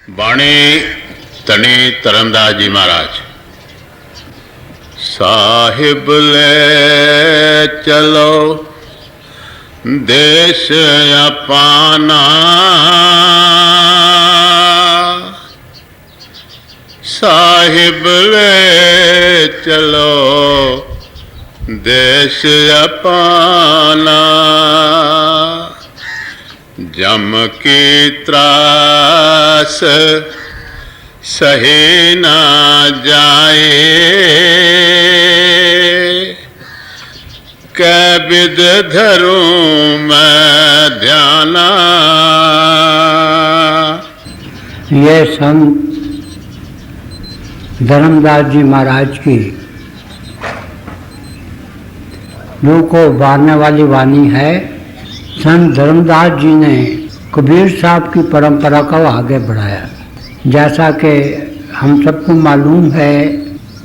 बाणी धनी धर्मदास जी महाराज। साहिब ले चलो देश अपाना, साहिब ले चलो देश अपाना। जम की त्रास सहे ना जाए, कै बिद धरूं मैं ध्याना। ये संत धर्मदास जी महाराज की रूह को उबारने वाली वाणी है। संत धर्मदास जी ने कबीर साहब की परंपरा को आगे बढ़ाया। जैसा कि हम सबको मालूम है,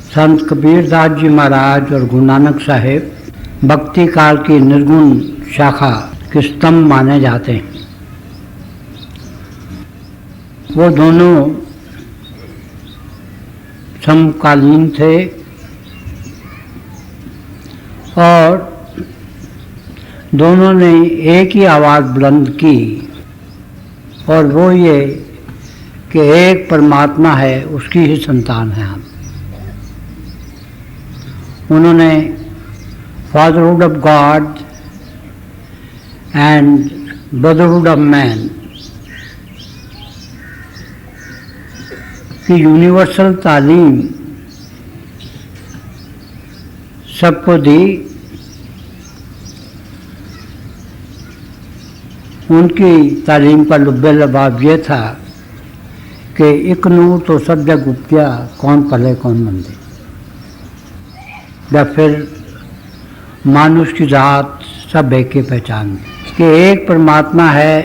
संत कबीरदास जी महाराज और गुरु नानक साहिब भक्ति काल की निर्गुण शाखा के स्तंभ माने जाते हैं। वो दोनों समकालीन थे और दोनों ने एक ही आवाज़ बुलंद की, और वो ये कि एक परमात्मा है, उसकी ही संतान है हम। उन्होंने fatherhood of God and brotherhood of man की यूनिवर्सल तालीम सबको दी। उनकी तालीम का लुब्बे लबाब ये था कि एक नूर तो सब जग उपजा, कौन पले कौन मंदे। या फिर मानुष की जात सब एक की पहचान कि एक परमात्मा है,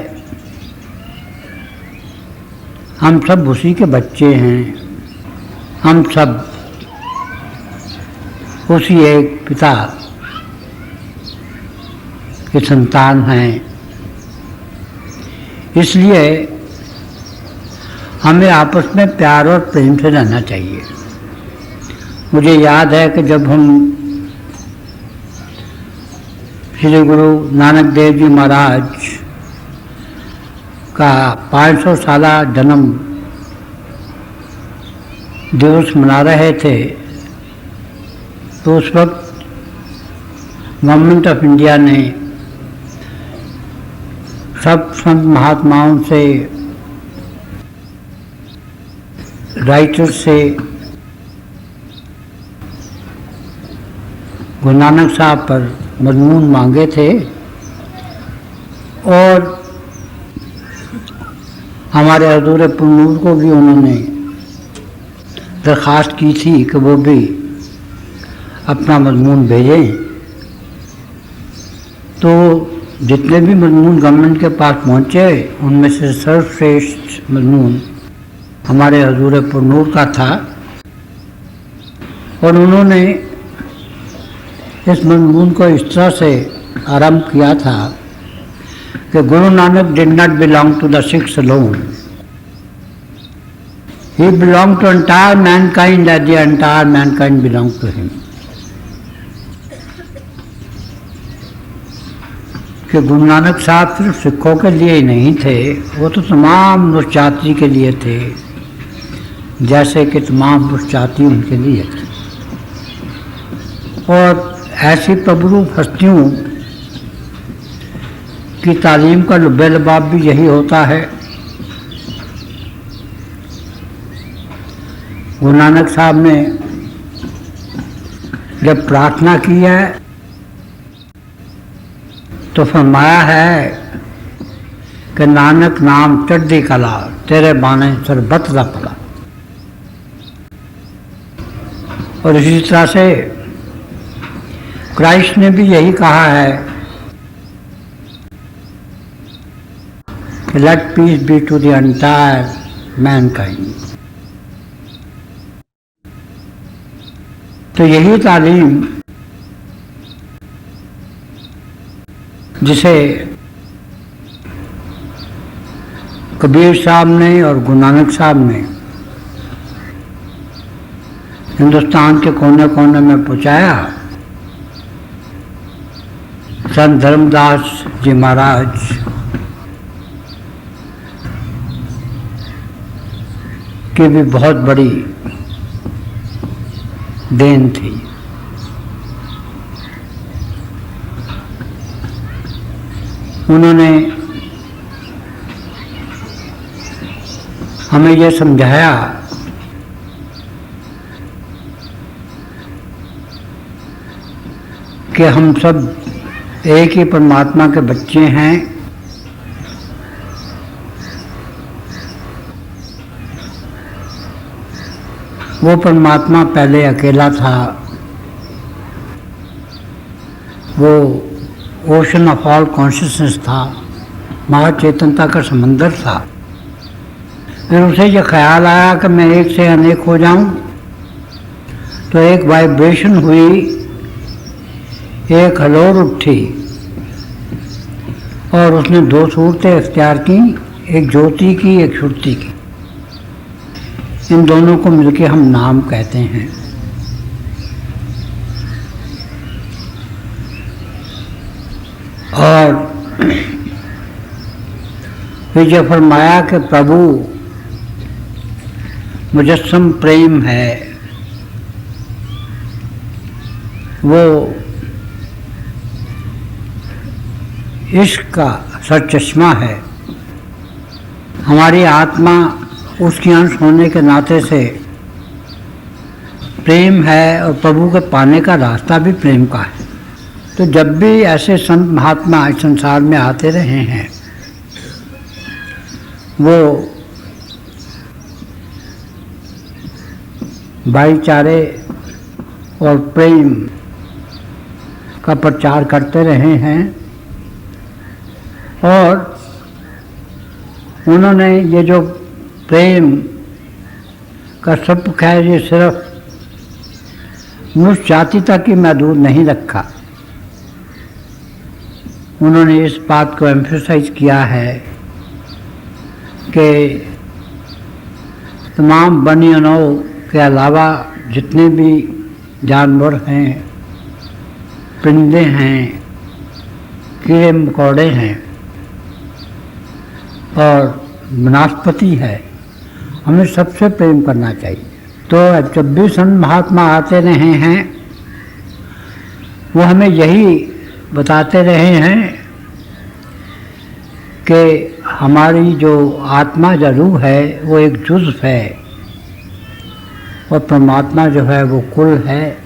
हम सब उसी के बच्चे हैं, हम सब उसी एक पिता के संतान हैं। इसलिए हमें आपस में प्यार और प्रेम से रहना चाहिए। मुझे याद है कि जब हम श्री गुरु नानक देव जी महाराज का 500 साला जन्म दिवस मना रहे थे, तो उस वक्त गवर्नमेंट ऑफ इंडिया ने सब संत महात्माओं से, राइटर से गुरु नानक साहब पर मजमून मांगे थे, और हमारे हजूर पुरनूर को भी उन्होंने दरख्वास्त की थी कि वो भी अपना मजमून भेजें। तो जितने भी मजमून गवर्नमेंट के पास पहुँचे, उनमें से सर्वश्रेष्ठ मजमून हमारे हजूर पुरनूर का था, और उन्होंने इस मजमून को इस तरह से आरंभ किया था कि Guru Nanak did not belong to the Sikhs alone, he belong to entire mankind as the entire mankind belong to him. कि गुरु नानक साहब सिर्फ सिखों के लिए ही नहीं थे, वो तो तमाम मनुष्य जाति के लिए थे, जैसे कि तमाम मनुष्य जाति उनके लिए थी। और ऐसी प्रभुरूप हस्तियों की तालीम का लुब्बे लबाब भी यही होता है। गुरु नानक साहब ने जब प्रार्थना की है तो फरमाया है कि नानक नाम चढ़दी कला, तेरे बाने सरबत दा भला। और इसी तरह से क्राइस्ट ने भी यही कहा है कि let peace be to the entire mankind. तो यही तालीम जिसे कबीर साहब ने और गुरु नानक साहब ने हिंदुस्तान के कोने कोने में पहुंचाया। संत धर्मदास जी महाराज की भी बहुत बड़ी देन थी। उन्होंने हमें यह समझाया कि हम सब एक ही परमात्मा के बच्चे हैं। वो परमात्मा पहले अकेला था, वो ओशन ऑफ ऑल कॉन्शियसनेस था, महाचेतनता का समंदर था। फिर उसे ये ख्याल आया कि मैं एक से अनेक हो जाऊं, तो एक वाइब्रेशन हुई, एक हलोर उठी और उसने दो सूरतें इख्तियार की, एक ज्योति की, एक श्रुति की। इन दोनों को मिलके हम नाम कहते हैं। और फिर ये फरमाया कि प्रभु मुजस्सम प्रेम है, वो इश्क का सरचश्मा है। हमारी आत्मा उसकी अंश होने के नाते से प्रेम है और प्रभु के पाने का रास्ता भी प्रेम का है। तो जब भी ऐसे संत महात्मा इस संसार में आते रहे हैं, वो भाईचारे और प्रेम का प्रचार करते रहे हैं। और उन्होंने ये जो प्रेम का सुख है, ये सिर्फ मनुष्य जाति तक ही महदूद नहीं रखा। उन्होंने इस बात को एम्फसाइज किया है कि तमाम बनियों के अलावा जितने भी जानवर हैं, परिंदे हैं, कीड़े मकोड़े हैं और वनस्पति है, हमें सबसे प्रेम करना चाहिए। तो जब भी संत महात्मा आते रहे हैं, वो हमें यही बताते रहे हैं कि हमारी जो आत्मा जो रूह है वो एक जुज़्व है और परमात्मा जो है वो कुल है।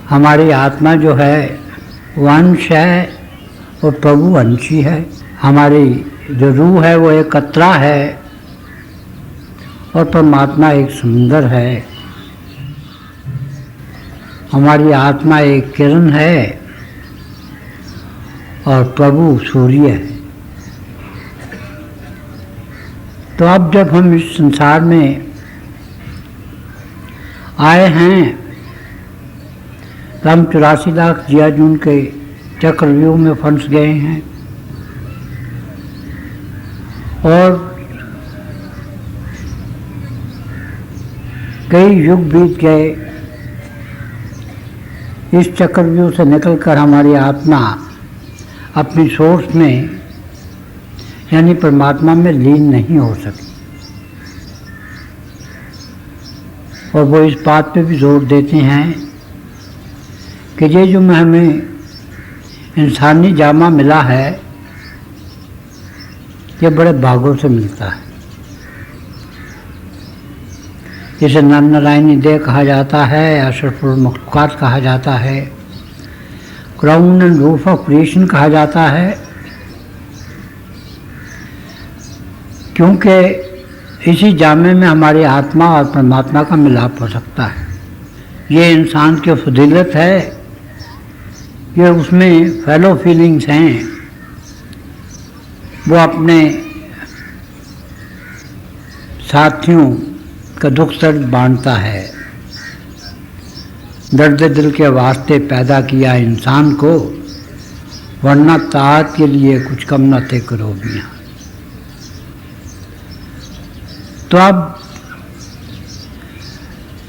हमारी आत्मा जो है वो अंश है और प्रभु अंशी है। हमारी जो रूह है वो एक कतरा है और परमात्मा एक समुंदर है। हमारी आत्मा एक किरण है और प्रभु सूर्य है। तो अब जब हम इस संसार में आए हैं, तो हम 84 लाख जिया जून के चक्रव्यूह में फंस गए हैं और कई युग बीत गए। इस चक्रव्यूह से निकलकर हमारी आत्मा अपनी सोर्स में यानी परमात्मा में लीन नहीं हो सकी। और वो इस बात पे भी जोर देते हैं कि ये जो हमें इंसानी जामा मिला है, ये बड़े भागों से मिलता है। इसे नर नारायणी देह कहा जाता है, अशरफुल मखलूकात कहा जाता है, crown and roof of creation कहा जाता है, क्योंकि इसी जामे में हमारी आत्मा और परमात्मा का मिलाप हो सकता है। ये इंसान की फजीलत है, ये उसमें फेलो फीलिंग्स हैं। वो अपने साथियों का दुख दर्द बांटता है। दर्द दिल के वास्ते पैदा किया इंसान को, वरना तात के लिए कुछ कम न थे करो बिया। तो अब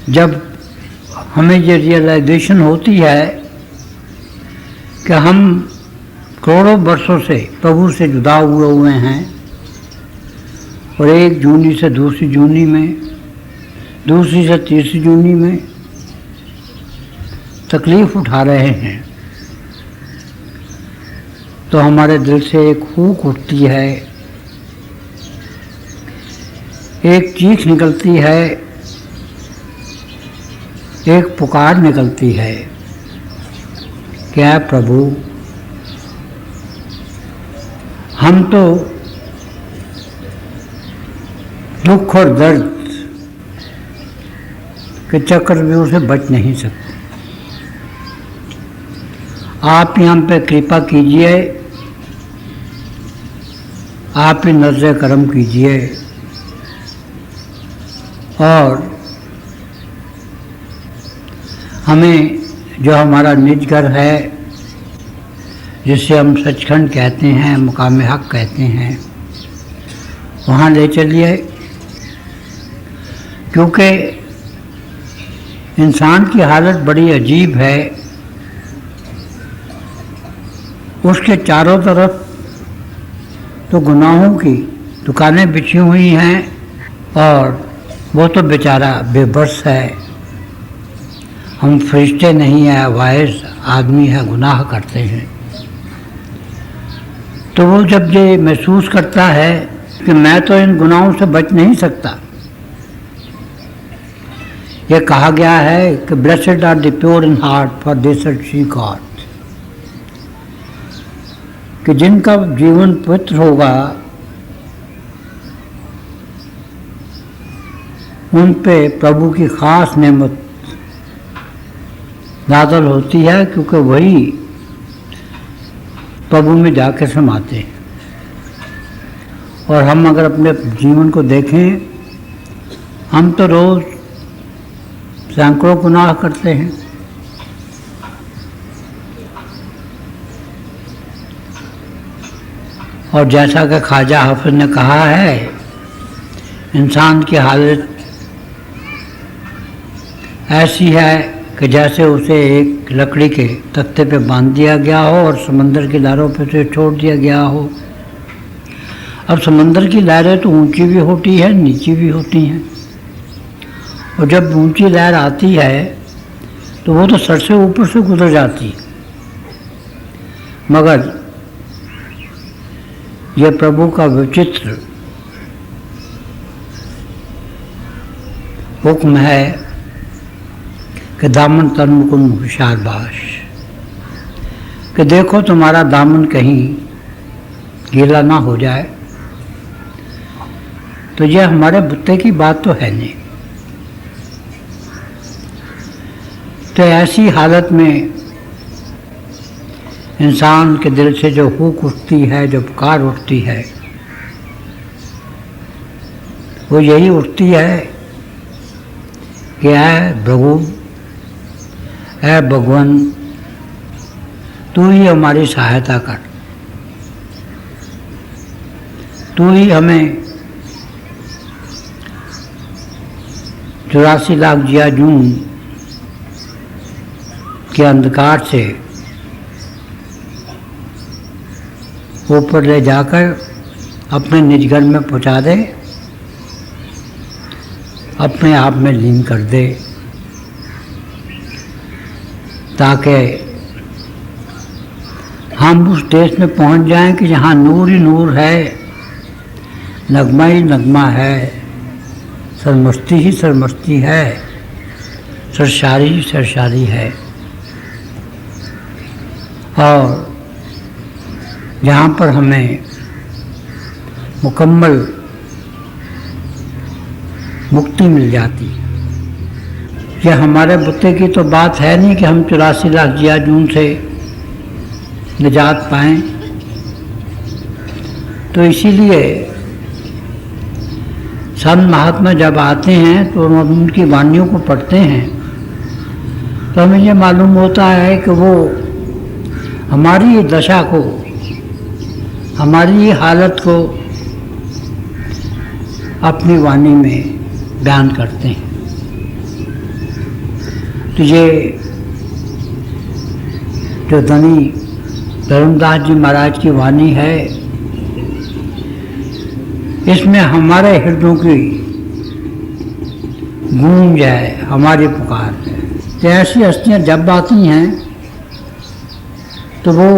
जब हमें ये रियलाइजेशन होती है कि हम करोड़ों वर्षों से प्रभु से जुदा हुए हैं और एक जूनी से दूसरी जूनी में, दूसरी से तीसरी जूनी में तकलीफ उठा रहे हैं, तो हमारे दिल से एक हूक उठती है, एक चीख निकलती है, एक पुकार निकलती है, क्या प्रभु हम तो दुख और दर्द के चक्रव्यूह से बच नहीं सकते। आप ही हम पे कृपा कीजिए, आप ही नज़र करम कीजिए और हमें जो हमारा निज घर है, जिसे हम सचखंड कहते हैं, मुकाम हक कहते हैं, वहाँ ले चलिए। क्योंकि इंसान की हालत बड़ी अजीब है, उसके चारों तरफ तो गुनाहों की दुकानें बिछी हुई हैं और वो तो बेचारा बेबस है। हम फरिश्ते नहीं हैं, वाइस आदमी है, गुनाह करते हैं। तो वो जब ये महसूस करता है कि मैं तो इन गुनाहों से बच नहीं सकता, ये कहा गया है कि blessed are the pure in heart for they shall see God, कि जिनका जीवन पवित्र होगा उन पे प्रभु की खास नेमत नाज़िल होती है, क्योंकि वही प्रभु में जाके समाते हैं। और हम अगर अपने जीवन को देखें, हम तो रोज़ सैकड़ों गुनाह करते हैं। और जैसा कि ख्वाजा हाफिज ने कहा है, इंसान की हालत ऐसी है कि जैसे उसे एक लकड़ी के तख्ते पे बांध दिया गया हो और समंदर की लहरों पे से छोड़ दिया गया हो। अब समंदर की लहरें तो ऊंची भी होती हैं, नीची भी होती हैं, और जब ऊंची लहर आती है तो वो तो सर से ऊपर से गुजर जाती है। मगर यह प्रभु का विचित्र हुक्म है कि दामन तन मुकुंद होशियार बाश, कि देखो तुम्हारा दामन कहीं गीला ना हो जाए। तो यह हमारे बुत्ते की बात तो है नहीं। तो ऐसी हालत में इंसान के दिल से जो हूक उठती है, जो पुकार उठती है, वो यही उठती है कि ऐ प्रभु, ऐ भगवान, तू ही हमारी सहायता कर, तू ही हमें 84 लाख जिया जून के अंधकार से ऊपर ले जाकर अपने निज घर में पहुंचा दे, अपने आप में लीन कर दे, ताकि हम उस देश में पहुंच जाएं कि जहाँ नूर ही नूर है, नगमा ही नगमा है, सरमस्ती ही सरमस्ती है, सरशारी ही सरशारी है, और जहाँ पर हमें मुकम्मल मुक्ति मिल जाती। यह हमारे बुत्ते की तो बात है नहीं कि हम 84 लाख जिया जून से निजात पाएं। तो इसीलिए संत महात्मा जब आते हैं तो हम उनकी वाणियों को पढ़ते हैं तो हमें ये मालूम होता है कि वो हमारी ये दशा को, हमारी ये हालत को अपनी वाणी में बयान करते हैं। तो ये जो धनी धर्मदास जी महाराज की वाणी है, इसमें हमारे हृदयों की गूंज है, हमारी पुकार है। तो ऐसी हस्तियाँ जब आती हैं तो वो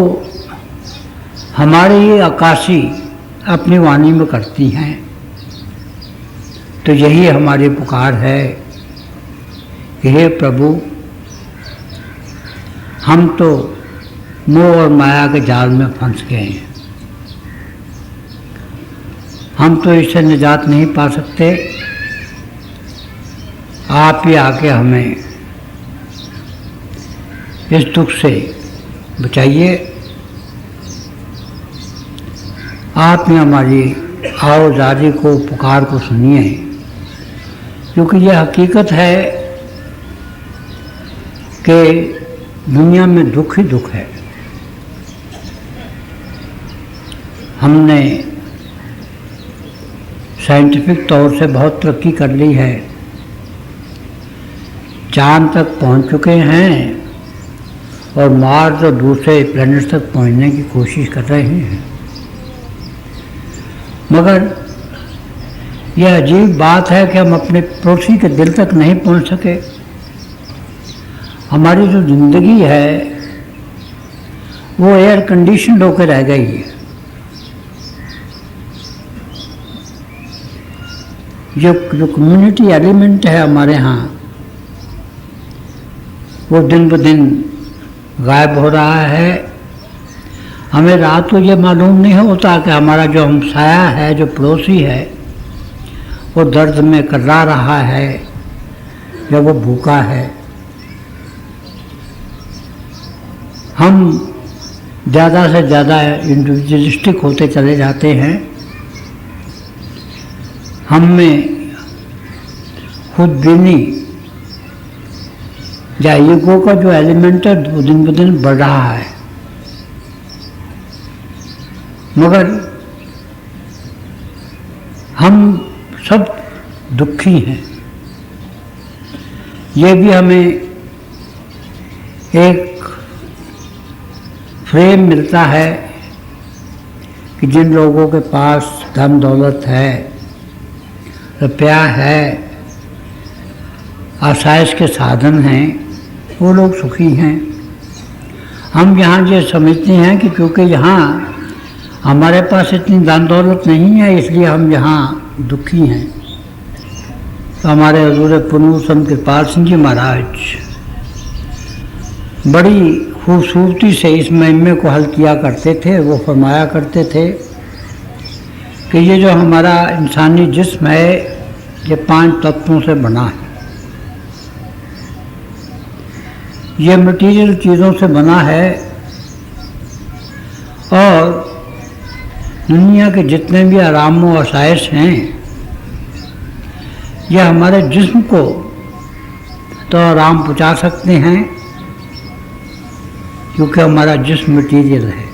हमारी आकाशी अपनी वाणी में करती हैं। तो यही हमारी पुकार है कि हे प्रभु, हम तो मोह और माया के जाल में फंस गए हैं, हम तो इससे निजात नहीं पा सकते। आप ही आके हमें इस दुख से बचाइए। आप ही हमारी आवाज़ारी को, पुकार को सुनिए, क्योंकि यह हकीकत है कि दुनिया में दुख ही दुख है। हमने साइंटिफिक तौर से बहुत तरक्की कर ली है, चांद तक पहुंच चुके हैं और मार्स और दूसरे प्लैनेट तक पहुंचने की कोशिश कर रहे हैं। मगर यह अजीब बात है कि हम अपने पड़ोसी के दिल तक नहीं पहुंच सके। हमारी जो जिंदगी है वो एयर कंडीशन होकर रह गई है। जो कम्युनिटी एलिमेंट है हमारे यहाँ, वो दिन ब दिन गायब हो रहा है। हमें रात को ये मालूम नहीं होता कि हमारा जो हमसाया है, जो पड़ोसी है, वो दर्द में कर्रा रहा है या वो भूखा है। हम ज़्यादा से ज़्यादा इंडिविजुअलिस्टिक होते चले जाते हैं। हम में खुद बिनी या ईगो का जो एलिमेंट है वो दिन ब दिन बढ़ रहा है। मगर हम सब दुखी हैं। ये भी हमें एक फ्रेम मिलता है कि जिन लोगों के पास धन दौलत है, रुपया है, आसाइश के साधन हैं, वो लोग सुखी हैं। हम यहाँ ये समझते हैं कि क्योंकि यहाँ हमारे पास इतनी धन दौलत नहीं है, इसलिए हम यहाँ दुखी हैं। तो हमारे हजूर पुनूर संत कृपाल सिंह जी महाराज बड़ी खूबसूरती से इस महिमे को हल किया करते थे। वो फरमाया करते थे कि ये जो हमारा इंसानी जिस्म है, ये 5 तत्वों से बना है। ये मटीरियल चीज़ों से बना है और दुनिया के जितने भी आराम व आसाइश हैं, ये हमारे जिस्म को तो आराम पहुँचा सकते हैं क्योंकि हमारा जिस्म मटीरियल है।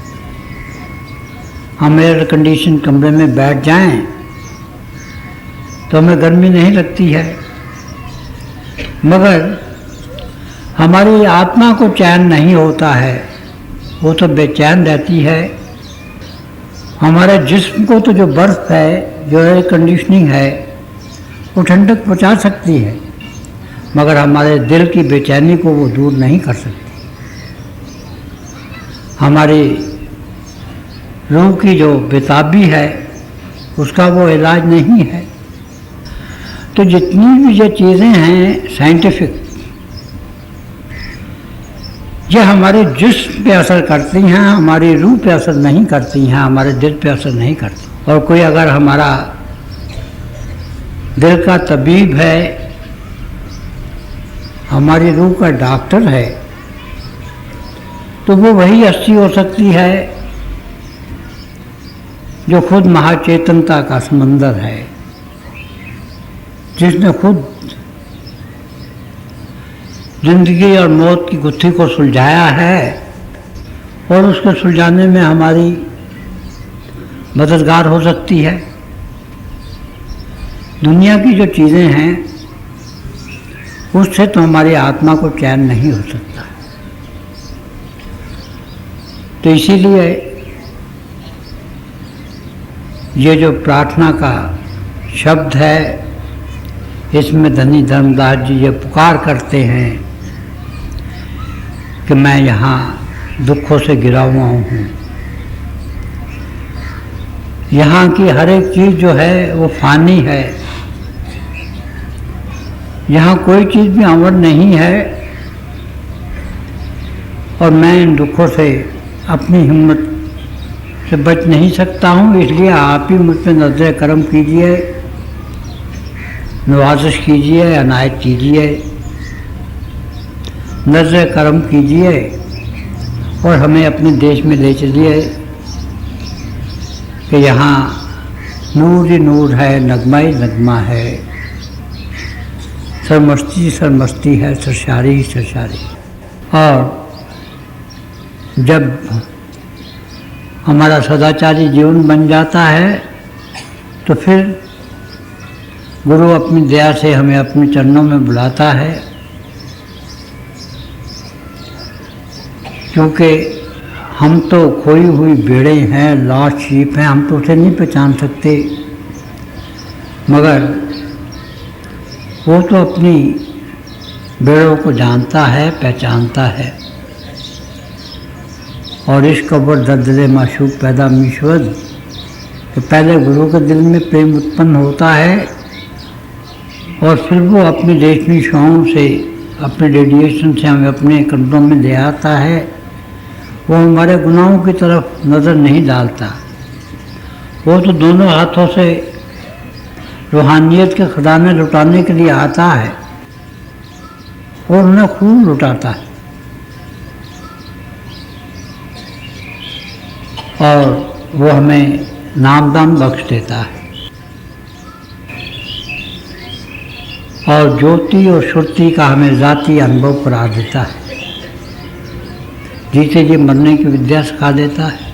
हम एयर कंडीशन कमरे में बैठ जाएं तो हमें गर्मी नहीं लगती है, मगर हमारी आत्मा को चैन नहीं होता है, वो तो बेचैन रहती है। हमारे जिस्म को तो जो बर्फ़ है, जो एयर कंडीशनिंग है, वो ठंडक पहुंचा सकती है, मगर हमारे दिल की बेचैनी को वो दूर नहीं कर सकती। हमारी रूह की जो बेताबी है, उसका वो इलाज नहीं है। तो जितनी भी ये चीज़ें हैं साइंटिफिक, ये हमारे जिस्म पे असर करती हैं, हमारी रूह पे असर नहीं करती हैं, हमारे दिल पे असर नहीं करती। और कोई अगर हमारा दिल का तबीब है, हमारी रूह का डॉक्टर है, तो वो वही हस्ती हो सकती है जो खुद महाचेतनता का समंदर है, जिसने खुद जिंदगी और मौत की गुत्थी को सुलझाया है और उसको सुलझाने में हमारी मददगार हो सकती है। दुनिया की जो चीज़ें हैं उससे तो हमारी आत्मा को चैन नहीं हो सकता। तो इसीलिए ये जो प्रार्थना का शब्द है, इसमें धनी धर्मदास जी ये पुकार करते हैं कि मैं यहाँ दुखों से घिरा हुआ हूँ। यहाँ की हर एक चीज़ जो है वो फानी है, यहाँ कोई चीज़ भी अमर नहीं है, और मैं इन दुखों से अपनी हिम्मत से बच नहीं सकता हूँ। इसलिए आप ही मुझ पर नज़र करम कीजिए, नवाजिश कीजिए, अनायत कीजिए, नज़र करम कीजिए और हमें अपने देश में ले चलिए कि यहाँ नूर ही नूर है, नगमा ही नगमा है, सरमस्ती सरमस्ती है, सरशारी सरशारी। और जब हमारा सदाचारी जीवन बन जाता है तो फिर गुरु अपनी दया से हमें अपने चरणों में बुलाता है, क्योंकि हम तो खोई हुई भेड़ें हैं, लॉस्ट शीप हैं, हम तो उसे नहीं पहचान सकते, मगर वो तो अपनी भेड़ों को जानता है, पहचानता है। और इस कबर दर्दले माशूक पैदा मीश्वर, तो पहले गुरु के दिल में प्रेम उत्पन्न होता है और फिर वो अपनी रेशमी छाँव से, अपने रेडिएशन से हमें अपने कंधों में ले आता है। वो हमारे गुनाहों की तरफ नज़र नहीं डालता, वो तो दोनों हाथों से रूहानियत के खजाने लुटाने के लिए आता है और उन्हें खूब लुटाता है। और वो हमें नामदान बख्श देता है और ज्योति और श्रुति का हमें ज़ाती अनुभव करा देता है, जीते जी मरने की विद्या सिखा देता है।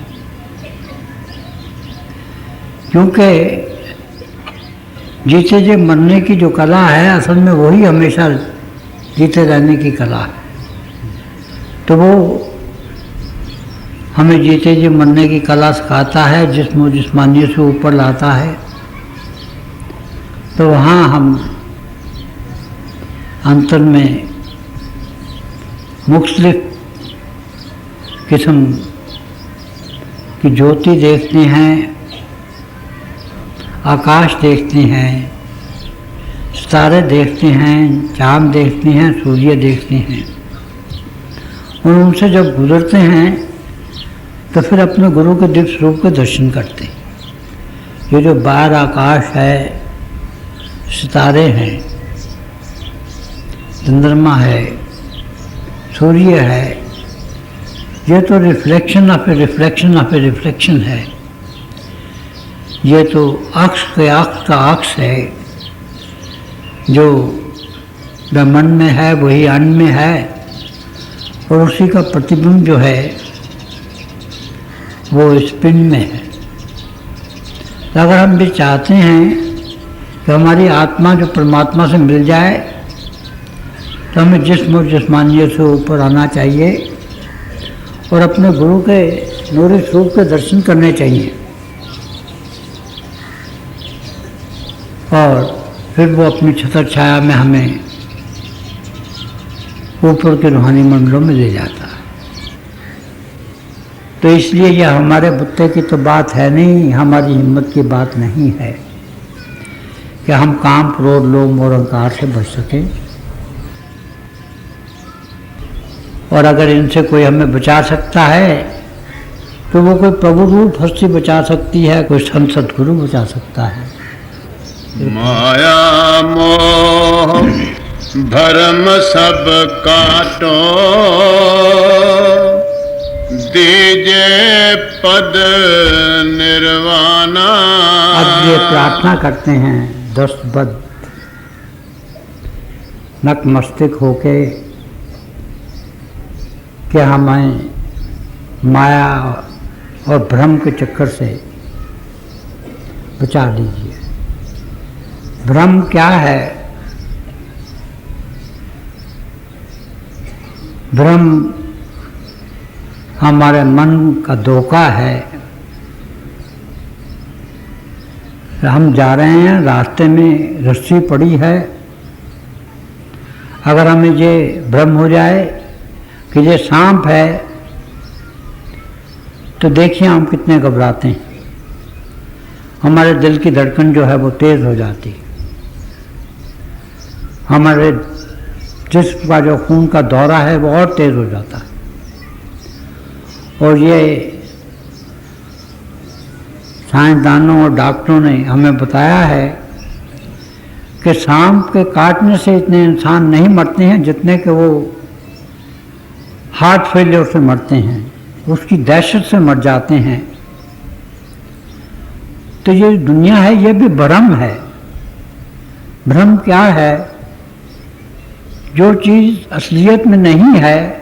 क्योंकि जीते जी मरने की जो कला है, असल में वही हमेशा जीते रहने की कला है। तो वो हमें जीते जी मरने की कला सिखाता है, जिस्म जिस्मानियत से ऊपर लाता है। तो वहाँ हम अंतर में मुख्तलिफ किस्म की ज्योति देखते हैं, आकाश देखते हैं, सितारे देखते हैं, चाँद देखते हैं, सूर्य देखते हैं। और उनसे जब गुजरते हैं तो फिर अपने गुरु के दिव्य स्वरूप के दर्शन करते हैं। ये जो बाहर आकाश है, सितारे हैं, चंद्रमा है, सूर्य है, ये तो reflection of a reflection of a reflection है। ये तो अक्ष के अक्ष का अक्ष है, जो ब्रह्मांड में है वही अन्न में है, और उसी का प्रतिबिंब जो है वो स्पिन में है। तो अगर हम भी चाहते हैं कि हमारी आत्मा जो परमात्मा से मिल जाए, तो हमें जिस्म और जिस्मानियत से ऊपर आना चाहिए और अपने गुरु के नूरी स्वरूप के दर्शन करने चाहिए। और फिर वो अपनी छतर छाया में हमें ऊपर के रूहानी मंडलों में ले जाता है। तो इसलिए यह हमारे बुत्ते की तो बात है नहीं, हमारी हिम्मत की बात नहीं है कि हम काम, क्रोध, लोभ, मोह, अहंकार से बच सकें। और अगर इनसे कोई हमें बचा सकता है तो वो कोई प्रभु रूप हस्ती बचा सकती है, कोई संत सतगुरु बचा सकता है। माया मोह भरम सब काटो, दीजे पद निर्वाणा। अब ये प्रार्थना करते हैं दस्तबद्ध नतमस्तक होके कि हमें माया और भ्रम के चक्कर से बचा लीजिए। भ्रम क्या है? भ्रम हमारे मन का धोखा है। हम जा रहे हैं, रास्ते में रस्सी पड़ी है, अगर हमें ये भ्रम हो जाए कि ये सांप है, तो देखिए हम कितने घबराते हैं। हमारे दिल की धड़कन जो है वो तेज़ हो जाती है, हमारे जिस्म का जो खून का दौरा है वो और तेज़ हो जाता है। और ये साइंसदानों और डॉक्टरों ने हमें बताया है कि सांप के काटने से इतने इंसान नहीं मरते हैं जितने कि वो हार्ट फेलियर से मरते हैं, उसकी दहशत से मर जाते हैं। तो ये दुनिया है, ये भी भ्रम है। भ्रम क्या है? जो चीज़ असलियत में नहीं है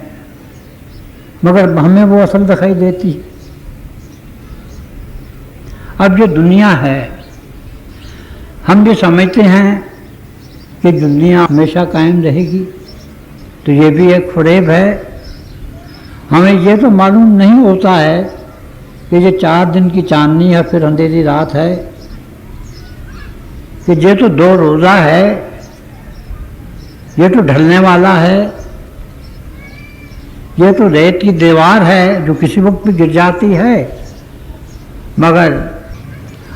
मगर हमें वो असल दिखाई देती है। अब ये दुनिया है, हम ये समझते हैं कि दुनिया हमेशा कायम रहेगी, तो ये भी एक फ़रेब है। हमें ये तो मालूम नहीं होता है कि ये 4 दिन की चांदनी है फिर अंधेरी रात है, कि ये तो 2 रोज़ा है, ये तो ढलने वाला है, ये तो रेत की दीवार है जो किसी वक्त भी गिर जाती है। मगर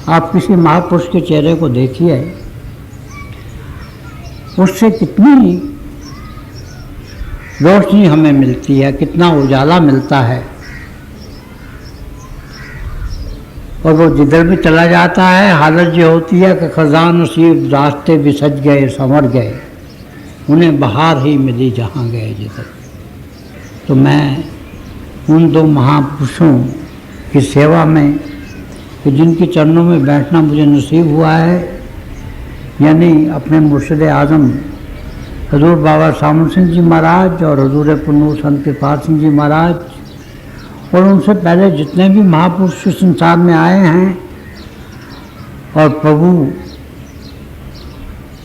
आप किसी महापुरुष के चेहरे को देखिए, उससे कितनी रोशनी हमें मिलती है, कितना उजाला मिलता है। और वो जिधर भी चला जाता है हालत ये होती है कि खजान नसीब रास्ते भी सज गए संवर गए, उन्हें बहार ही मिली जहाँ गए जिधर। तो मैं उन 2 महापुरुषों की सेवा में कि जिनके चरणों में बैठना मुझे नसीब हुआ है, यानी अपने मुर्शिद आज़म हजूर बाबा सामन सिंह जी महाराज और हजूर पुन्नू संत कृपाल सिंह जी महाराज, और उनसे पहले जितने भी महापुरुष इस संसार में आए हैं, और प्रभु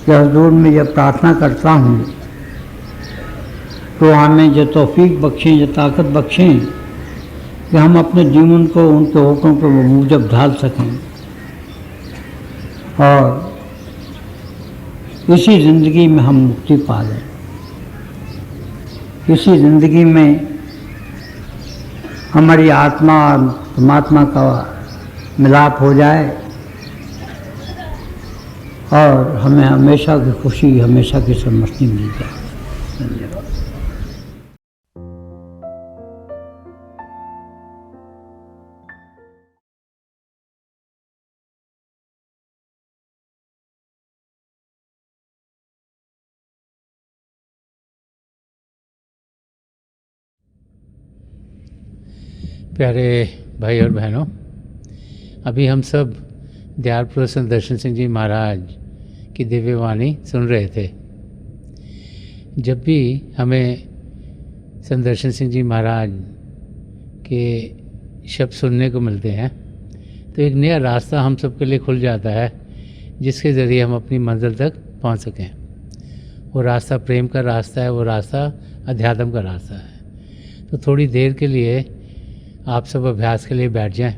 के हजूर में यह प्रार्थना करता हूँ तो हमें जो तौफीक बख्शें, जो ताकत बख्शें कि हम अपने जीवन को उनके हुक्म पर मूजब ढाल सकें और इसी ज़िंदगी में हम मुक्ति पा लें, इसी ज़िंदगी में हमारी आत्मा और परमात्मा का मिलाप हो जाए और हमें हमेशा की खुशी, हमेशा की समस्ती मिल जाए। धन्यवाद। प्यारे भाई और बहनों, अभी हम सब दयाल संत दर्शन सिंह जी महाराज की दिव्य वाणी सुन रहे थे। जब भी हमें संत दर्शन सिंह जी महाराज के शब्द सुनने को मिलते हैं तो एक नया रास्ता हम सब के लिए खुल जाता है, जिसके ज़रिए हम अपनी मंजिल तक पहुंच सकें। वो रास्ता प्रेम का रास्ता है, वो रास्ता अध्यात्म का रास्ता है। तो थोड़ी देर के लिए आप सब अभ्यास के लिए बैठ जाएं।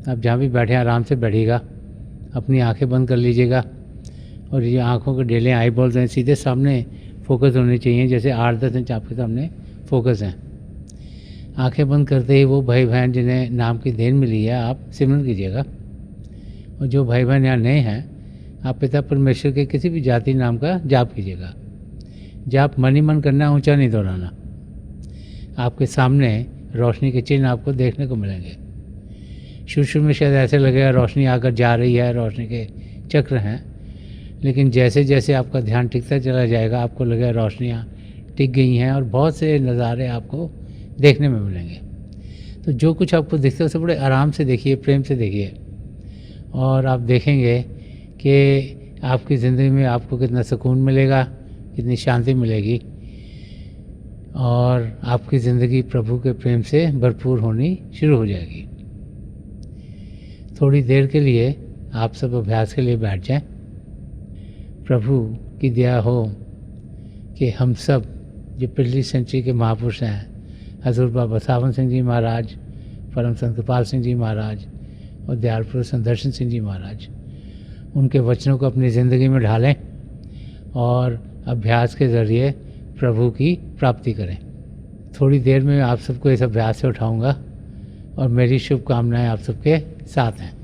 आप जहाँ भी बैठें आराम से बैठिएगा, अपनी आंखें बंद कर लीजिएगा और ये आंखों के डेले आई बॉल्स हैं सीधे सामने फोकस होने चाहिए, जैसे 8-10 इंच आपके सामने फोकस हैं। आंखें बंद करते ही वो भाई बहन जिन्हें नाम की देन मिली है आप सिमरन कीजिएगा, और जो भाई बहन यहाँ नए हैं आप पिता परमेश्वर के किसी भी जाति नाम का जाप कीजिएगा। जाप मन ही मन करना, ऊंचा नहीं दोहराना। आपके सामने रोशनी के चिन्ह आपको देखने को मिलेंगे। शुरू में शायद ऐसे लगेगा रोशनी आकर जा रही है, रोशनी के चक्र हैं, लेकिन जैसे जैसे आपका ध्यान टिकता चला जाएगा आपको लगेगा रोशनियाँ टिक गई हैं और बहुत से नज़ारे आपको देखने में मिलेंगे। तो जो कुछ आपको दिखता है उसे बड़े आराम से देखिए, प्रेम से देखिए, और आप देखेंगे कि आपकी ज़िंदगी में आपको कितना सुकून मिलेगा, कितनी शांति मिलेगी। और आपकी ज़िंदगी प्रभु के प्रेम से भरपूर होनी शुरू हो जाएगी। थोड़ी देर के लिए आप सब अभ्यास के लिए बैठ जाएं। प्रभु की दया हो कि हम सब जो पिछली सेंचुरी के महापुरुष हैं, हजूर बाबा सावन सिंह जी महाराज, परम संत कृपाल सिंह जी महाराज और दयाल पुरुष संत दर्शन सिंह जी महाराज, उनके वचनों को अपनी ज़िंदगी में ढालें और अभ्यास के ज़रिए प्रभु की प्राप्ति करें। थोड़ी देर में आप सबको इस अभ्यास से उठाऊंगा और मेरी शुभकामनाएं आप सबके साथ हैं।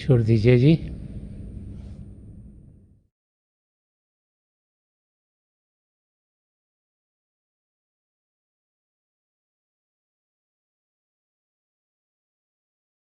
छोड़ दीजिए जी।